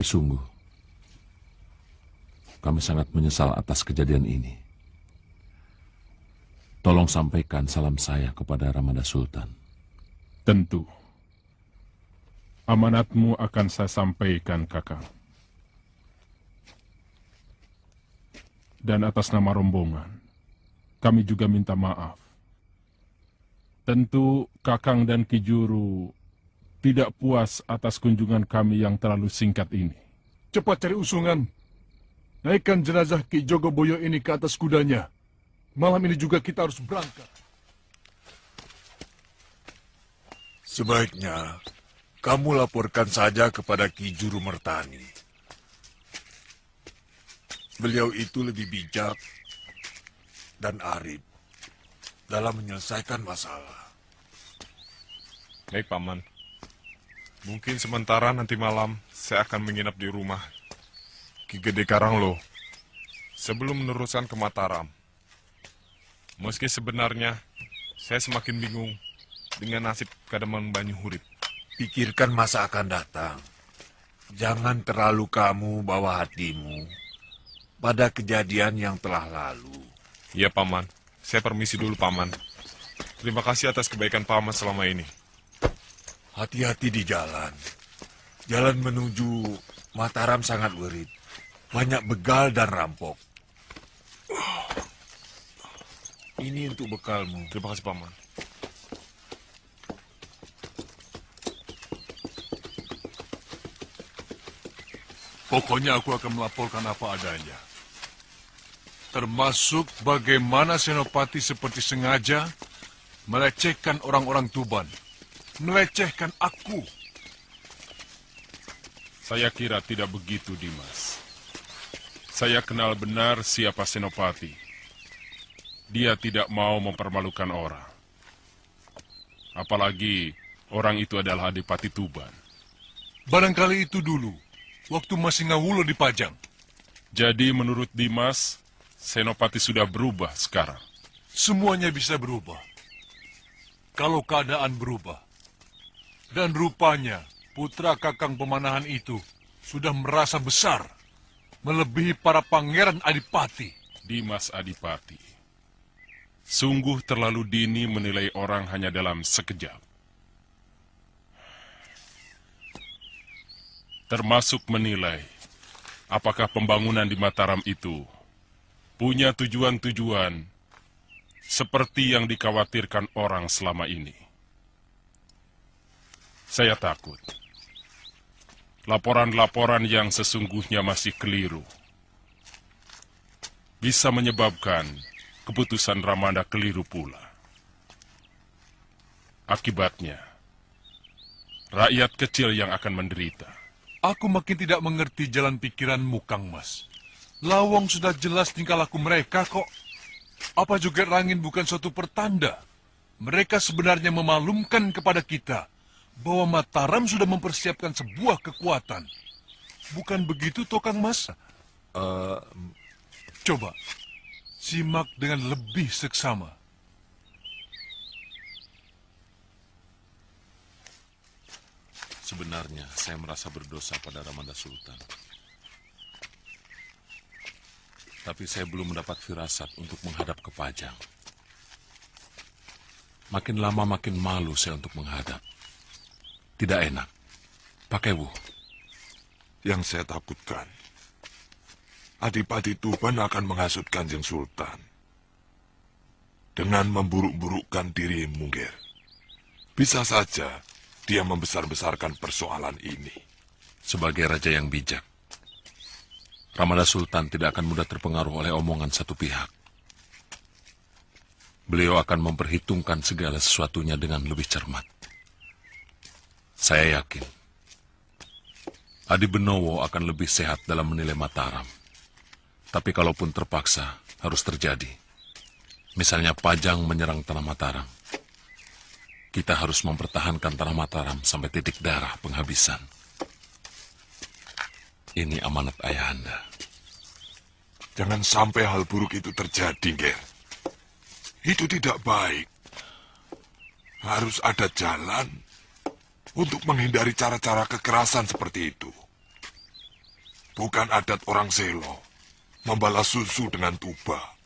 Sungguh, kami sangat menyesal atas kejadian ini. Tolong sampaikan salam saya kepada Ramada Sultan. Tentu. Amanatmu akan saya sampaikan, Kakang. Dan atas nama rombongan, kami juga minta maaf. Tentu Kakang dan Ki Juru tidak puas atas kunjungan kami yang terlalu singkat ini. Cepat cari usungan. Naikkan jenazah Ki Jogoboyo ini ke atas kudanya. Malam ini juga kita harus berangkat. Sebaiknya kamu laporkan saja kepada Ki Juru Mertani. Beliau itu lebih bijak dan arif dalam menyelesaikan masalah. Baik, Paman. Mungkin sementara nanti malam saya akan menginap di rumah Ki Gede Karanglo sebelum meneruskan ke Mataram. Meski sebenarnya saya semakin bingung dengan nasib Kademan Banyuhurip. Pikirkan masa akan datang. Jangan terlalu kamu bawa hatimu pada kejadian yang telah lalu. Iya, Paman. Saya permisi dulu, Paman. Terima kasih atas kebaikan Paman selama ini. Hati-hati di jalan. Jalan menuju Mataram sangat berit. Banyak begal dan rampok. Ini untuk bekalmu. Terima kasih, Paman. Pokoknya aku akan melaporkan apa adanya. Termasuk bagaimana Senopati seperti sengaja melecehkan orang-orang Tuban. Melecehkan aku. Saya kira tidak begitu, Dimas. Saya kenal benar siapa Senopati. Dia tidak mau mempermalukan orang. Apalagi orang itu adalah Adipati Tuban. Barangkali itu dulu, waktu masih ngawulo di Pajang. Jadi menurut Dimas, Senopati sudah berubah sekarang. Semuanya bisa berubah. Kalau keadaan berubah. Dan rupanya putra Kakang Pemanahan itu sudah merasa besar. Melebihi para pangeran Adipati. Dimas Adipati. Sungguh terlalu dini menilai orang hanya dalam sekejap. Termasuk menilai apakah pembangunan di Mataram itu punya tujuan-tujuan seperti yang dikhawatirkan orang selama ini. Saya takut laporan-laporan yang sesungguhnya masih keliru bisa menyebabkan keputusan Ramada keliru pula. Akibatnya, rakyat kecil yang akan menderita. Aku makin tidak mengerti jalan pikiranmu, Kang Mas. Lawang sudah jelas tingkah laku mereka kok. Apa juga Rangin bukan suatu pertanda? Mereka sebenarnya memaklumkan kepada kita bahwa Mataram sudah mempersiapkan sebuah kekuatan. Bukan begitu, toh, Kang Mas? Coba, simak dengan lebih seksama. Sebenarnya saya merasa berdosa pada Ramada Sultan. Tapi saya belum mendapat firasat untuk menghadap ke Pajang. Makin lama makin malu saya untuk menghadap. Tidak enak. Pakai Wu. Yang saya takutkan, Adipati Tuban akan menghasut Kanjeng Sultan dengan memburuk-burukkan dirimu, Ger. Bisa saja dia membesar-besarkan persoalan ini. Sebagai raja yang bijak, Ramada Sultan tidak akan mudah terpengaruh oleh omongan satu pihak. Beliau akan memperhitungkan segala sesuatunya dengan lebih cermat. Saya yakin Adi Benowo akan lebih sehat dalam menilai Mataram. Tapi kalaupun terpaksa harus terjadi, misalnya Pajang menyerang tanah Mataram, kita harus mempertahankan tanah Mataram sampai titik darah penghabisan. Ini amanat ayahanda. Jangan sampai hal buruk itu terjadi, Ger. Itu tidak baik. Harus ada jalan untuk menghindari cara-cara kekerasan seperti itu. Bukan adat orang Selo membalas susu dengan tuba.